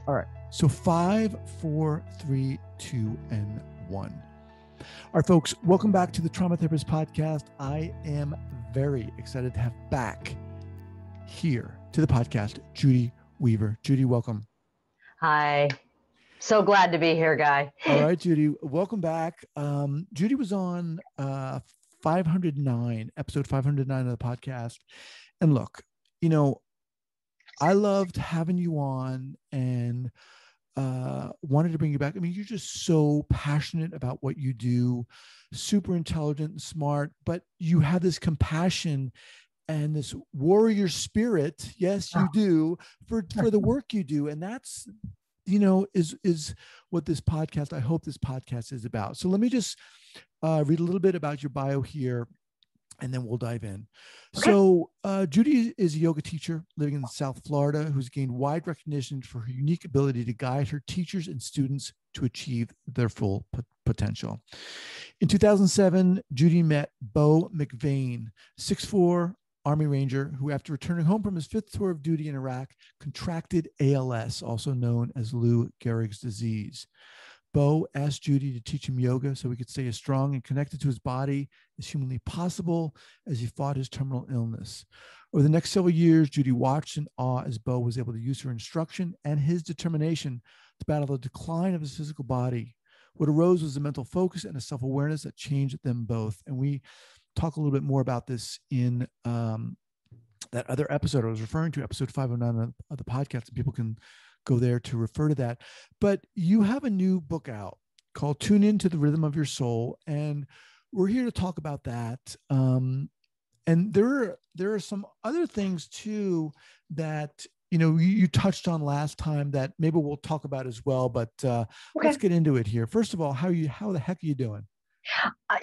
All right. So 5, 4, 3, 2, and 1. All right, folks, welcome back to the Trauma Therapist Podcast. I am very excited to have back here to the podcast, Judy Weaver. Judy, welcome. Hi. So glad to be here, Guy. All right, Judy, welcome back. Judy was on 509, episode 509 of the podcast. And look, you know, I loved having you on and wanted to bring you back. I mean, you're just so passionate about what you do, super intelligent and smart, but you have this compassion and this warrior spirit. Yes, you do for the work you do. And that's, you know, is what this podcast, I hope this podcast is about. So let me just read a little bit about your bio here, and then we'll dive in. Okay. So Judy is a yoga teacher living in South Florida who's gained wide recognition for her unique ability to guide her teachers and students to achieve their full potential. In 2007, Judy met Bo McVane, 6'4", Army Ranger, who after returning home from his 5th tour of duty in Iraq, contracted ALS, also known as Lou Gehrig's disease. Bo asked Judy to teach him yoga so he could stay as strong and connected to his body as humanly possible as he fought his terminal illness. Over the next several years, Judy watched in awe as Bo was able to use her instruction and his determination to battle the decline of his physical body. What arose was a mental focus and a self-awareness that changed them both. And we talk a little bit more about this in that other episode I was referring to, episode 509 of the podcast, and people can go there to refer to that. But you have a new book out called Tune Into the Rhythm of Your Soul, and we're here to talk about that. And there are some other things too that, you know, you touched on last time that maybe we'll talk about as well, but let's get into it here. First of all, how the heck are you doing?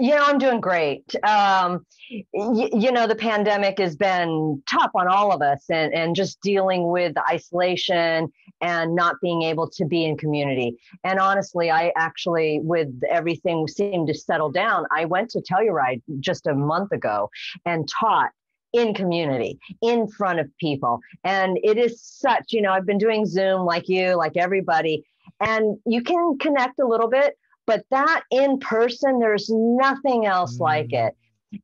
You know, I'm doing great. You know, the pandemic has been tough on all of us, and just dealing with the isolation and not being able to be in community. And honestly, I actually, with everything seemed to settle down, I went to Telluride just a month ago and taught in community, in front of people. And it is such, you know, I've been doing Zoom like you, like everybody, and you can connect a little bit, but that in person, there's nothing else like it.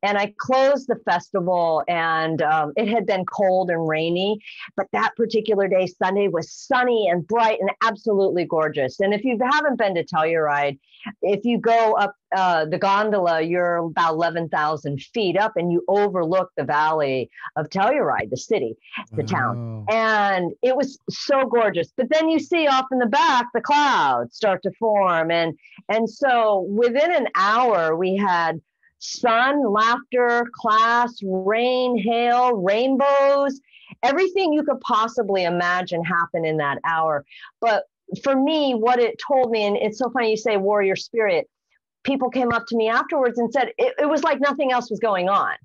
And I closed the festival, and it had been cold and rainy, but that particular day, Sunday, was sunny and bright and absolutely gorgeous. And if you haven't been to Telluride, if you go up the gondola, you're about 11,000 feet up, and you overlook the valley of Telluride, the city, the town. And it was so gorgeous. But then you see off in the back, the clouds start to form. And so within an hour, we had sun, laughter, class, rain, hail, rainbows, everything you could possibly imagine happened in that hour. But for me, what it told me, and it's so funny you say warrior spirit, people came up to me afterwards and said, it was like nothing else was going on.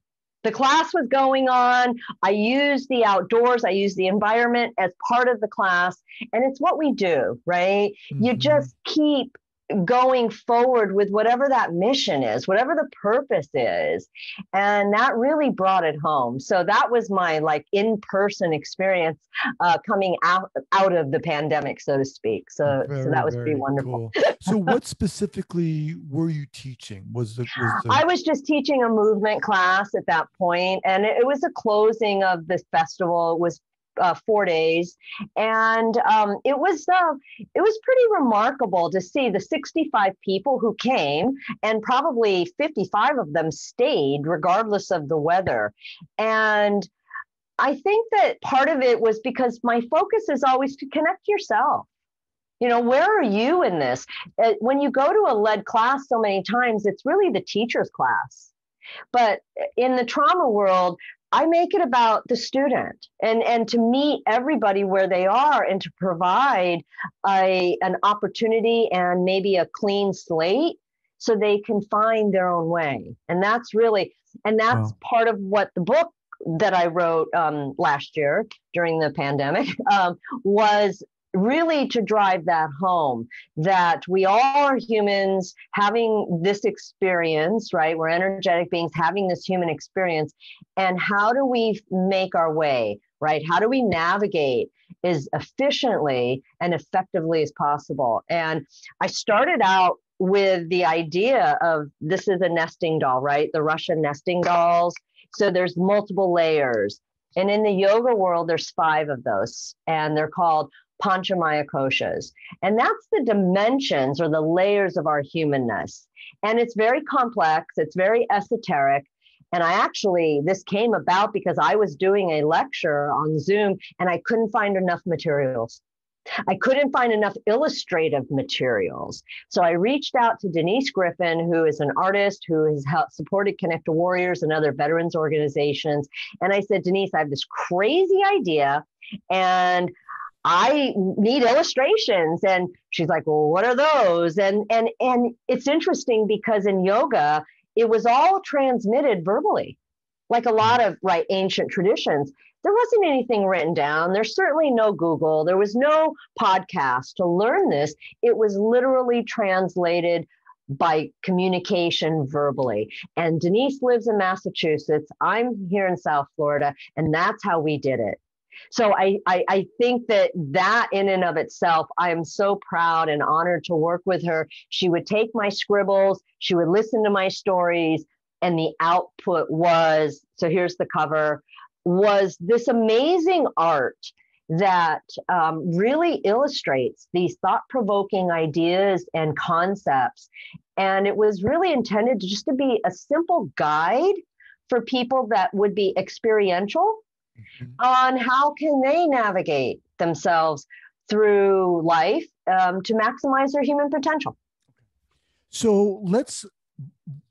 The class was going on. I used the outdoors. I used the environment as part of the class. And it's what we do, right? Mm-hmm. You just keep going forward with whatever that mission is, whatever the purpose is. And that really brought it home. So that was my like in-person experience coming out of the pandemic, so to speak. So that was pretty wonderful. Cool. So what specifically were you teaching? I was just teaching a movement class at that point, and it was a closing of this festival. It was 4 days. And it was pretty remarkable to see the 65 people who came, and probably 55 of them stayed regardless of the weather. And I think that part of it was because my focus is always to connect yourself. You know, where are you in this? When you go to a lead class so many times, it's really the teacher's class. But in the trauma world, I make it about the student and to meet everybody where they are, and to provide an opportunity and maybe a clean slate so they can find their own way. And that's part of what the book that I wrote last year during the pandemic was really to drive that home, that we all are humans having this experience, right? We're energetic beings having this human experience. And how do we make our way, right? How do we navigate as efficiently and effectively as possible. And I started out with the idea of this is a nesting doll, right? The Russian nesting dolls. So there's multiple layers. And in the yoga world, there's 5 of those, and they're called Anamaya Koshas. And that's the dimensions or the layers of our humanness. And it's very complex. It's very esoteric. And this came about because I was doing a lecture on Zoom and I couldn't find enough materials. I couldn't find enough illustrative materials. So I reached out to Denise Griffin, who is an artist who has supported Connect to Warriors and other veterans organizations. And I said, Denise, I have this crazy idea and I need illustrations. And she's like, well, what are those? And it's interesting because in yoga, it was all transmitted verbally, like a lot of ancient traditions. There wasn't anything written down. There's certainly no Google. There was no podcast to learn this. It was literally translated by communication verbally. And Denise lives in Massachusetts. I'm here in South Florida, and that's how we did it. So I think that in and of itself, I am so proud and honored to work with her. She would take my scribbles, she would listen to my stories, and the output was, so here's the cover, was this amazing art that really illustrates these thought-provoking ideas and concepts. And it was really intended to be a simple guide for people that would be experiential on how can they navigate themselves through life to maximize their human potential. So let's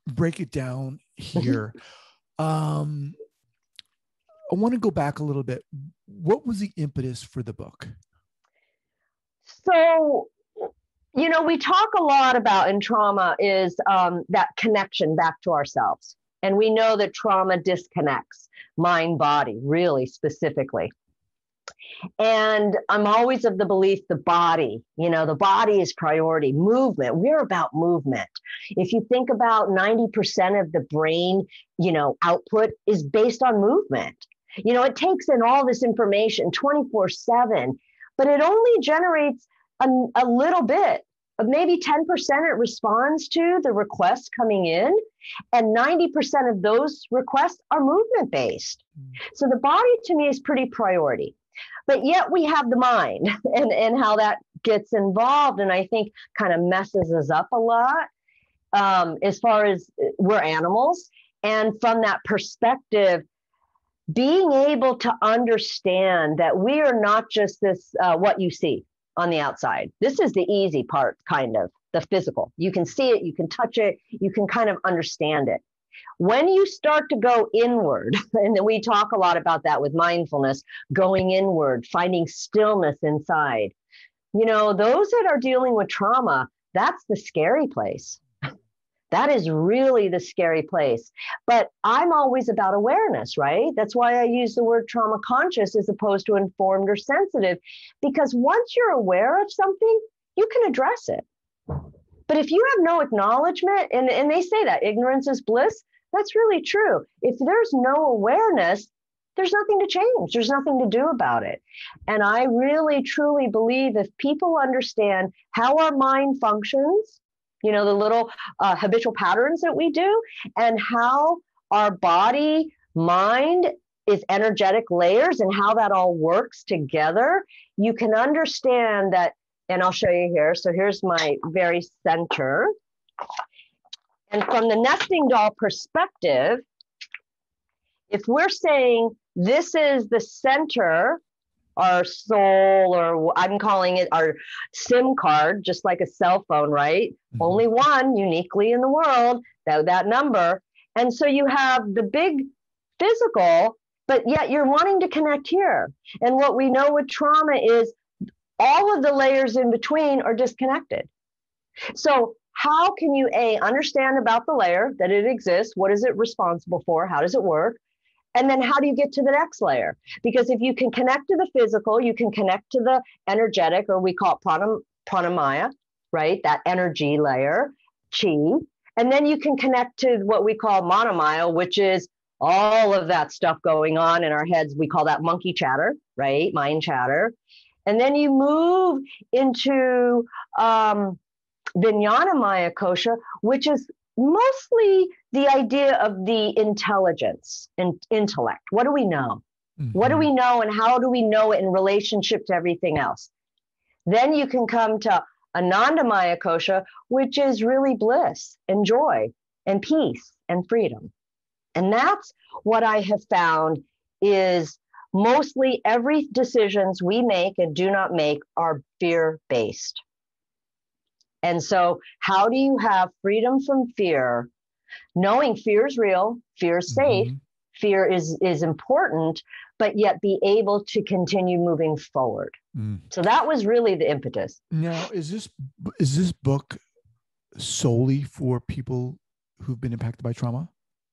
break it down here. I want to go back a little bit. What was the impetus for the book? So, we talk a lot about in trauma is that connection back to ourselves. And we know that trauma disconnects mind, body, really specifically. And I'm always of the belief the body is priority. Movement. We're about movement. If you think about 90% of the brain, output is based on movement. It takes in all this information 24/7, but it only generates a little bit. Maybe 10% it responds to the requests coming in, and 90% of those requests are movement based. So the body to me is pretty priority, but yet we have the mind and how that gets involved. And I think kind of messes us up a lot as far as we're animals. And from that perspective, being able to understand that we are not just this, what you see on the outside. This is the easy part, kind of the physical. You can see it, you can touch it, you can kind of understand it. When you start to go inward, and we talk a lot about that with mindfulness, going inward, finding stillness inside, those that are dealing with trauma, that's the scary place. That is really the scary place. But I'm always about awareness, right? That's why I use the word trauma conscious as opposed to informed or sensitive, because once you're aware of something, you can address it. But if you have no acknowledgement, and they say that ignorance is bliss, that's really true. If there's no awareness, there's nothing to change. There's nothing to do about it. And I really, truly believe if people understand how our mind functions, the little habitual patterns that we do, and how our body, mind is energetic layers and how that all works together, you can understand that. And I'll show you here. So here's my very center. And from the nesting doll perspective, if we're saying this is the center, our soul, or I'm calling it our SIM card, just like a cell phone, right? Mm-hmm. Only one uniquely in the world, that number. And so you have the big physical, but yet you're wanting to connect here. And what we know with trauma is all of the layers in between are disconnected. So how can you, understand about the layer, that it exists? What is it responsible for? How does it work? And then how do you get to the next layer? Because if you can connect to the physical, you can connect to the energetic, or we call it pranamaya, right? That energy layer, chi. And then you can connect to what we call manamaya, which is all of that stuff going on in our heads. We call that monkey chatter, right? Mind chatter. And then you move into the Anamaya Kosha, which is mostly the idea of the intelligence and intellect. What do we know? What do we know, and how do we know it in relationship to everything else? Then you can come to Anandamaya Kosha, which is really bliss and joy and peace and freedom. And that's what I have found is mostly every decisions we make and do not make are fear-based. And so how do you have freedom from fear, knowing fear is real, fear is safe, fear is important, but yet be able to continue moving forward. So that was really the impetus. Now, is this book solely for people who've been impacted by trauma?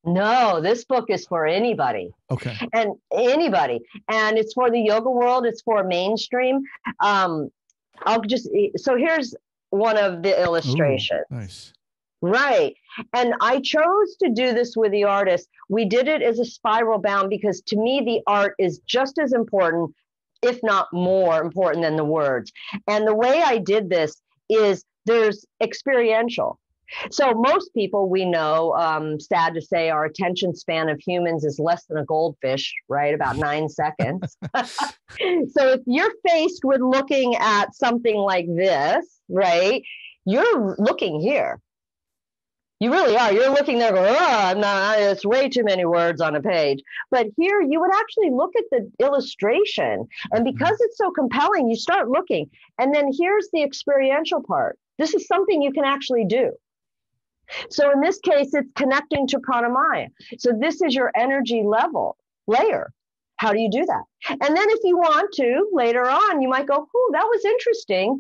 No, this book is for anybody. Okay. And anybody. And it's for the yoga world. It's for mainstream. So here's one of the illustrations. Ooh, nice. Right. And I chose to do this with the artist. We did it as a spiral bound because to me, the art is just as important, if not more important than the words. And the way I did this is there's experiential. So most people we know, sad to say, our attention span of humans is less than a goldfish, right? About 9 seconds. So if you're faced with looking at something like this, right, you're looking here. You really are. You're looking there going, it's way too many words on a page. But here you would actually look at the illustration. And because it's so compelling, you start looking. And then here's the experiential part. This is something you can actually do. So in this case, it's connecting to pranamaya. So this is your energy layer. How do you do that? And then if you want to, later on, you might go, that was interesting.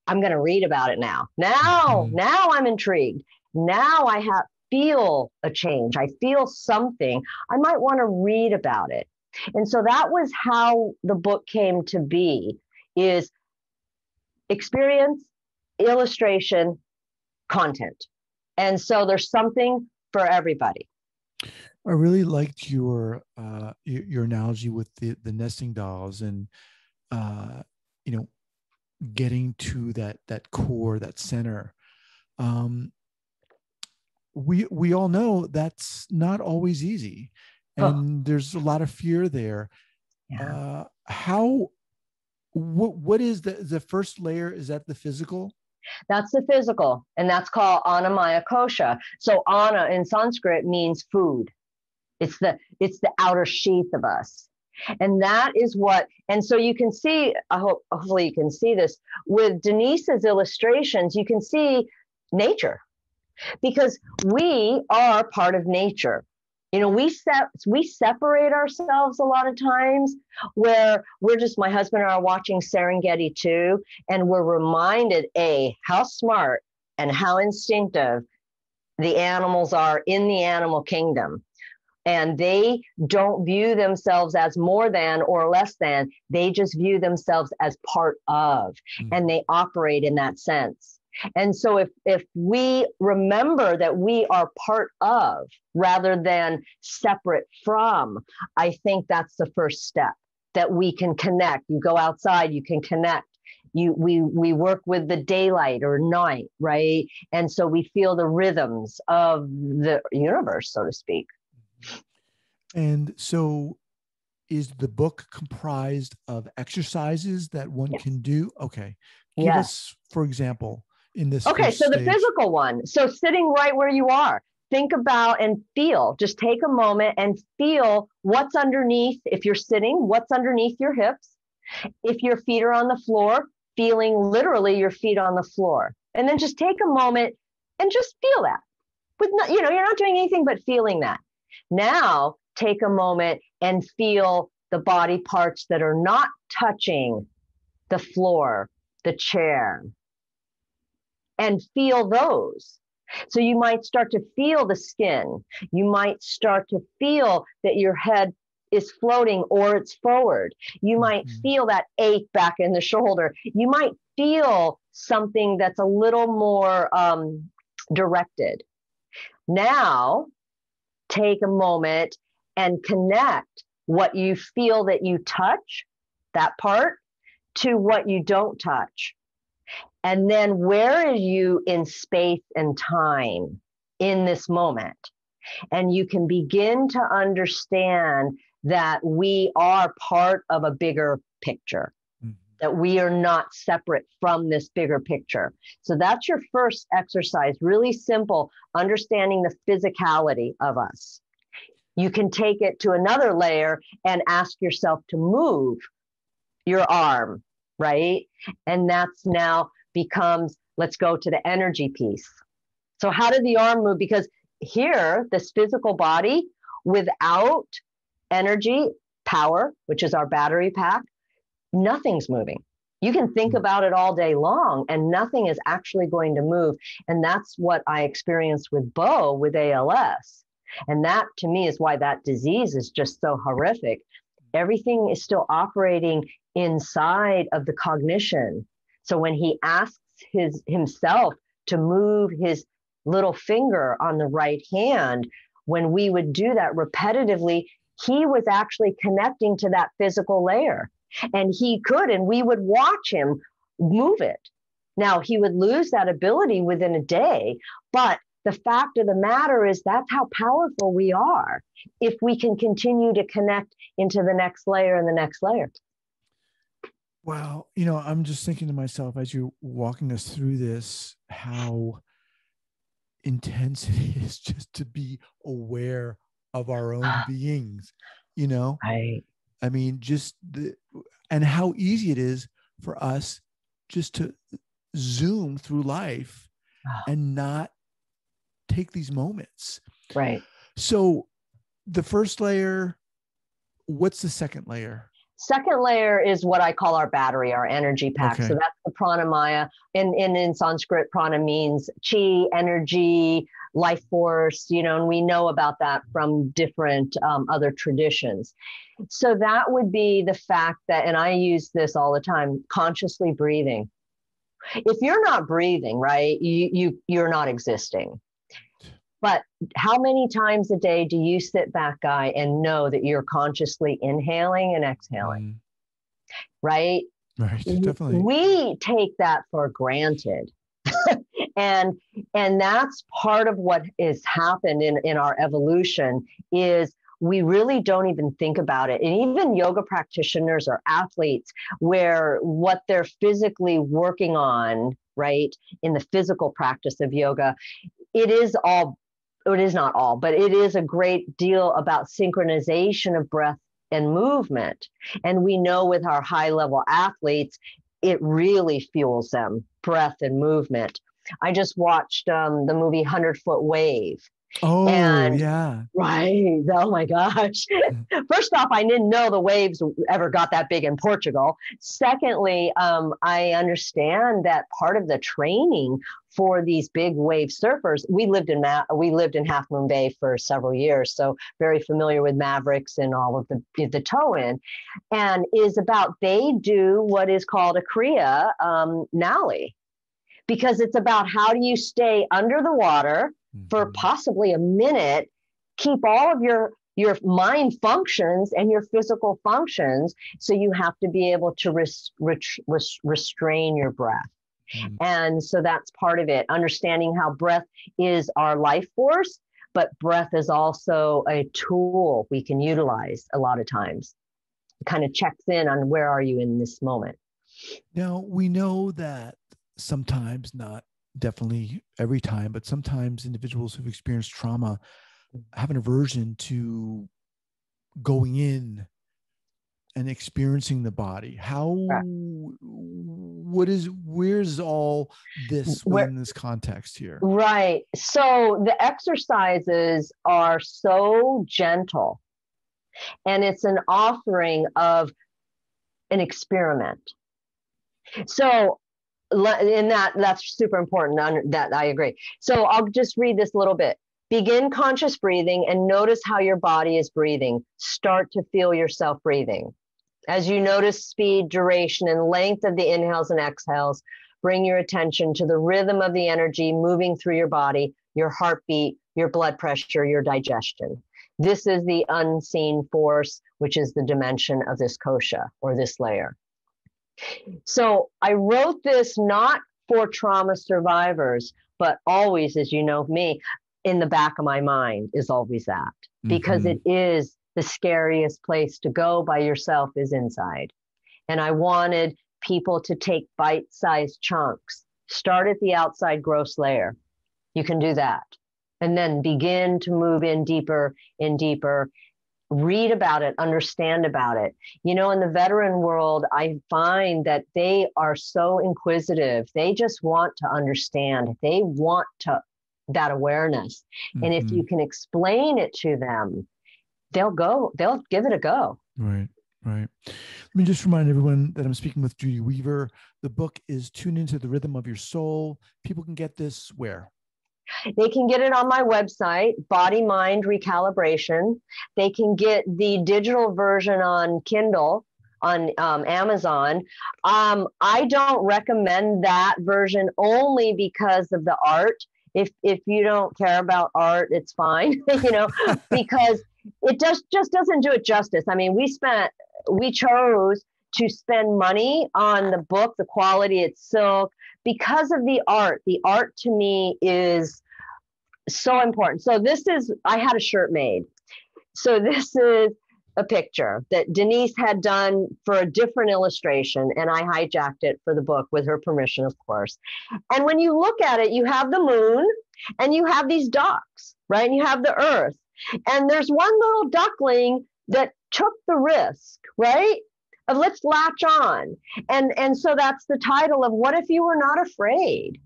I'm going to read about it now. Now I'm intrigued. Now I feel a change. I feel something. I might want to read about it. And so that was how the book came to be, is experience, illustration, content. And so there's something for everybody. I really liked your analogy with the nesting dolls and getting to that core, that center. We all know that's not always easy, and there's a lot of fear there. Yeah. What is the first layer? Is that the physical? That's the physical, and that's called Anamaya Kosha. So Ana in Sanskrit means food. It's the outer sheath of us. And that is what, and so you can see, hopefully you can see this with Denise's illustrations, you can see nature, because we are part of nature. We separate ourselves a lot of times where my husband and I are watching Serengeti 2, and we're reminded, how smart and how instinctive the animals are in the animal kingdom. And they don't view themselves as more than or less than. They just view themselves as part of, and they operate in that sense. And so if we remember that we are part of rather than separate from, I think that's the first step, that we can connect. You go outside, you can connect. We work with the daylight or night, right? And so we feel the rhythms of the universe, so to speak. And so is the book comprised of exercises that one can do? Okay. Give us, for example, in this. Okay. So the physical one. So sitting right where you are, think about and feel, just take a moment and feel what's underneath. If you're sitting, what's underneath your hips? If your feet are on the floor, feeling literally your feet on the floor. And then just take a moment and just feel that. You're not doing anything but feeling that. Now take a moment and feel the body parts that are not touching the floor, the chair, and feel those. So you might start to feel the skin. You might start to feel that your head is floating or it's forward. You might feel that ache back in the shoulder. You might feel something that's a little more directed. Now, take a moment and connect what you feel that you touch, that part, to what you don't touch. And then where are you in space and time in this moment? And you can begin to understand that we are part of a bigger picture, that we are not separate from this bigger picture. So that's your first exercise, really simple, understanding the physicality of us. You can take it to another layer and ask yourself to move your arm, right? And that's now becomes, let's go to the energy piece. So how did the arm move? Because here, this physical body, without energy, power, which is our battery pack, nothing's moving. You can think about it all day long and nothing is actually going to move. And that's what I experienced with Bo with ALS. And that to me is why that disease is just so horrific. Everything is still operating inside of the cognition. So when he asks himself to move his little finger on the right hand, when we would do that repetitively, he was actually connecting to that physical layer. And he could, and we would watch him move it. Now, he would lose that ability within a day, but the fact of the matter is that's how powerful we are if we can continue to connect into the next layer and the next layer. Wow. I'm just thinking to myself as you're walking us through this, how intense it is just to be aware of our own beings, Right. I mean, and how easy it is for us just to zoom through life and not take these moments. Right. So the first layer, what's the second layer? Second layer is what I call our battery, our energy pack. Okay. So that's the pranamaya. In Sanskrit, prana means chi, energy, life force, and we know about that from different other traditions. So that would be the fact that, and I use this all the time, consciously breathing. If you're not breathing, right, you're not existing. But how many times a day do you sit back, Guy, and know that you're consciously inhaling and exhaling? Right? Right, definitely. We take that for granted. and that's part of what has happened in our evolution is we really don't even think about it. And even yoga practitioners or athletes, where what they're physically working on, right, in the physical practice of yoga, it is not all, but it is a great deal about synchronization of breath and movement. And we know with our high level athletes, it really fuels them, breath and movement. I just watched the movie 100-Foot Wave. Oh, and, yeah. Right. Oh, my gosh. First off, I didn't know the waves ever got that big in Portugal. Secondly, I understand that part of the training for these big wave surfers, we lived in Half Moon Bay for several years, so very familiar with Mavericks and all of the tow-in, and is about they do what is called a Kriya Nali, because it's about how do you stay under the water for possibly a minute, keep all of your mind functions and your physical functions. So you have to be able to restrain your breath. And so that's part of it, understanding how breath is our life force, but breath is also a tool we can utilize a lot of times. It kind of checks in on where are you in this moment. Now, we know that sometimes, not definitely every time, but sometimes individuals who've experienced trauma have an aversion to going in and experiencing the body. Where's all this within this context here? Right. So the exercises are so gentle, and it's an offering of an experiment. So in that's super important. That I agree. So I'll just read this little bit. Begin conscious breathing and notice how your body is breathing. Start to feel yourself breathing. As you notice speed, duration, and length of the inhales and exhales, bring your attention to the rhythm of the energy moving through your body, your heartbeat, your blood pressure, your digestion. This is the unseen force, which is the dimension of this kosha or this layer. So I wrote this not for trauma survivors, but always, as you know me, in the back of my mind is always that, because it is the scariest place to go by yourself is inside. And I wanted people to take bite-sized chunks. Start at the outside gross layer. You can do that. And then begin to move in deeper and deeper. Read about it, understand about it. You know, in the veteran world, I find that they are so inquisitive. They just want to understand. They want that awareness. And if you can explain it to them, they'll give it a go. Right. Right. Let me just remind everyone that I'm speaking with Judy Weaver. The book is Tune Into the Rhythm of Your Soul. People can get this where? They can get it on my website, Bodymind Recalibration. They can get the digital version on Kindle, on Amazon. I don't recommend that version only because of the art. If you don't care about art, it's fine, you know, because it just doesn't do it justice. I mean, we chose to spend money on the book, the quality, it's silk, because of the art. The art to me is so important. So I had a shirt made. So this is a picture that Denise had done for a different illustration, and I hijacked it for the book with her permission, of course. And when you look at it, you have the moon and you have these ducks, right? And you have the earth. And there's one little duckling that took the risk, right? Of let's latch on. And so that's the title of What If You Were Not Afraid?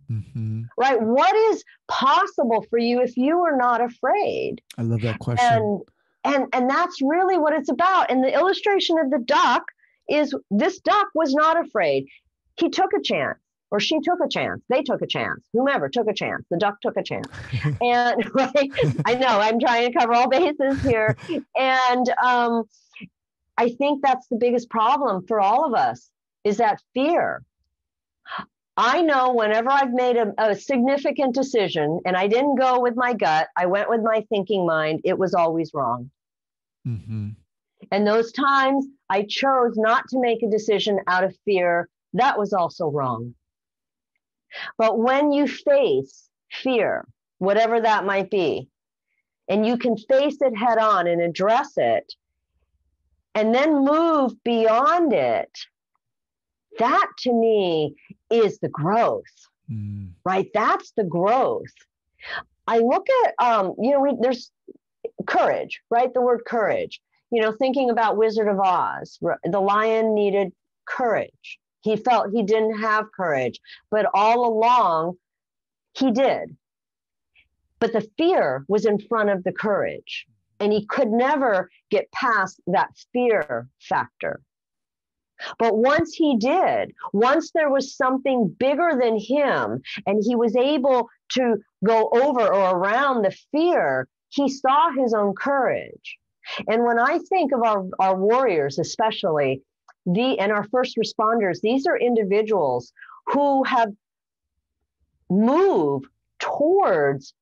Right? What is possible for you if you were not afraid? I love that question. And that's really what it's about. And the illustration of the duck is this duck was not afraid. He took a chance, or she took a chance. They took a chance. Whomever took a chance. The duck took a chance. And right, I know I'm trying to cover all bases here. And I think that's the biggest problem for all of us is that fear. I know whenever I've made a significant decision and I didn't go with my gut, I went with my thinking mind, it was always wrong. And those times I chose not to make a decision out of fear, that was also wrong. But when you face fear, whatever that might be, and you can face it head on and address it, and then move beyond it, that to me is the growth, right? That's the growth. I look at, there's courage, right? The word courage, thinking about Wizard of Oz, the lion needed courage. He felt he didn't have courage, but all along he did. But the fear was in front of the courage, and he could never get past that fear factor. But once he did, once there was something bigger than him, and he was able to go over or around the fear, he saw his own courage. And when I think of our warriors, especially, and our first responders, these are individuals who have moved towards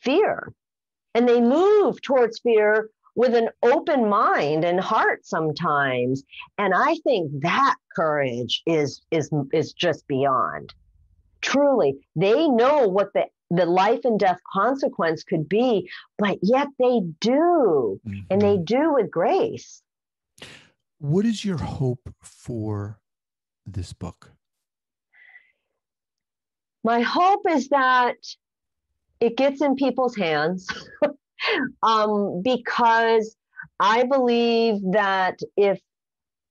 fear. And they move towards fear with an open mind and heart sometimes. And I think that courage is just beyond. Truly, they know what the life and death consequence could be, but yet they do. And they do with grace. What is your hope for this book? My hope is that it gets in people's hands because I believe that if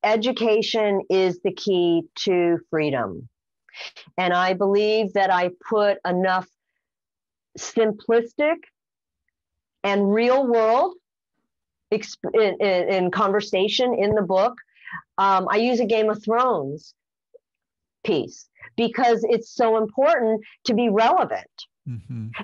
education is the key to freedom, and I believe that I put enough simplistic and real world in conversation in the book. I use a Game of Thrones piece because it's so important to be relevant.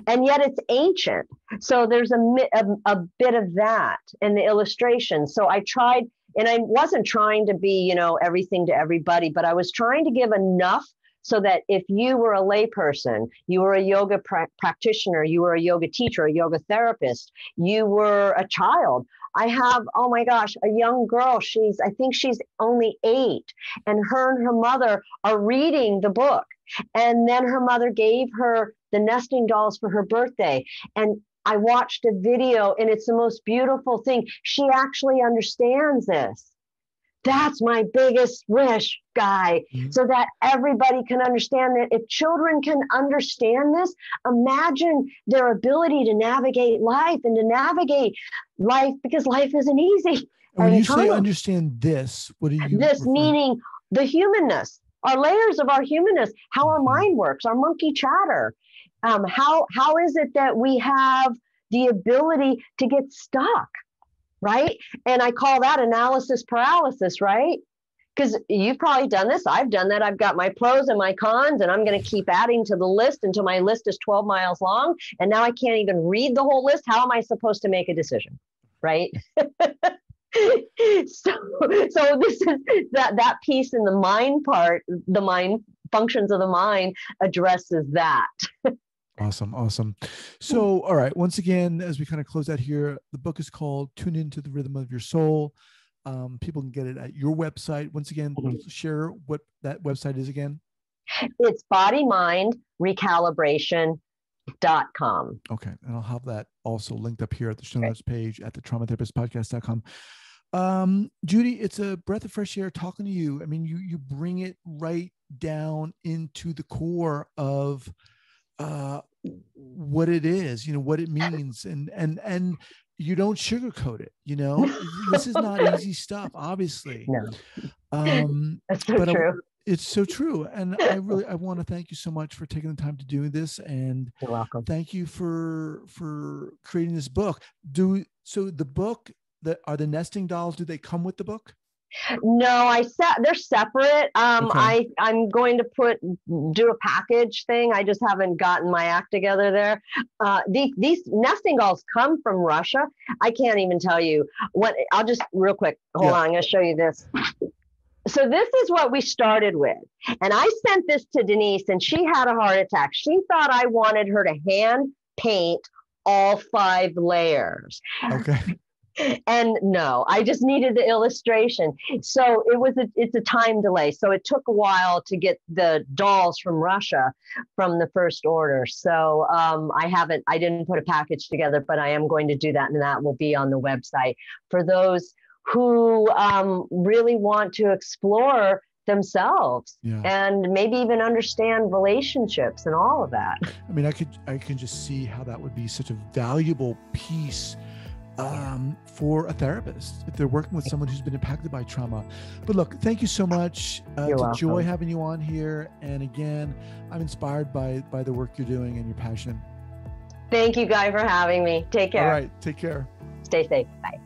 And yet it's ancient. So there's a bit of that in the illustration. So I tried, and I wasn't trying to be, everything to everybody, but I was trying to give enough so that if you were a layperson, you were a yoga practitioner, you were a yoga teacher, a yoga therapist, you were a child. I have, oh my gosh, a young girl. I think she's only 8, and her mother are reading the book. And then her mother gave her the nesting dolls for her birthday. And I watched a video, and it's the most beautiful thing. She actually understands this. That's my biggest wish, Guy, so that everybody can understand that. If children can understand this, imagine their ability to navigate life because life isn't easy. And when you say understand this, what do you meaning the humanness, our layers of our humanness, how our mind works, our monkey chatter. How is it that we have the ability to get stuck? Right? And I call that analysis paralysis, right? Because you've probably done this. I've done that. I've got my pros and my cons, and I'm going to keep adding to the list until my list is 12 miles long. And now I can't even read the whole list. How am I supposed to make a decision? Right? So this is that piece in the mind part, the mind functions of the mind addresses that. Awesome. So, all right. Once again, as we kind of close out here, the book is called Tune Into the Rhythm of Your Soul. People can get it at your website. Once again, share what that website is again. It's Bodymind Recalibration.com. Okay. And I'll have that also linked up here at the show notes page at the traumatherapistpodcast.com. Judy, it's a breath of fresh air talking to you. I mean, you bring it right down into the core of what it is, what it means, and you don't sugarcoat it. This is not easy stuff, obviously. No. That's so but true. It's so true. And I want to thank you so much for taking the time to do this. And you're welcome. Thank you for creating this book. So the book, are the nesting dolls, do they come with the book? No, they're separate. Okay. I'm going to do a package thing. I just haven't gotten my act together there. These nesting dolls come from Russia. I can't even tell you what. I'll just real quick. Hold on. I'm going to show you this. So this is what we started with. And I sent this to Denise, and she had a heart attack. She thought I wanted her to hand paint all 5 layers. Okay. And no, I just needed the illustration. So it's a time delay. So it took a while to get the dolls from Russia from the first order. So I didn't put a package together, but I am going to do that. And that will be on the website for those who really want to explore themselves and maybe even understand relationships and all of that. I mean, I can just see how that would be such a valuable piece for a therapist if they're working with someone who's been impacted by trauma. But look, thank you so much. It's a joy having you on here. And again, I'm inspired by the work you're doing and your passion. Thank you, Guy, for having me. Take care. All right. Take care. Stay safe. Bye.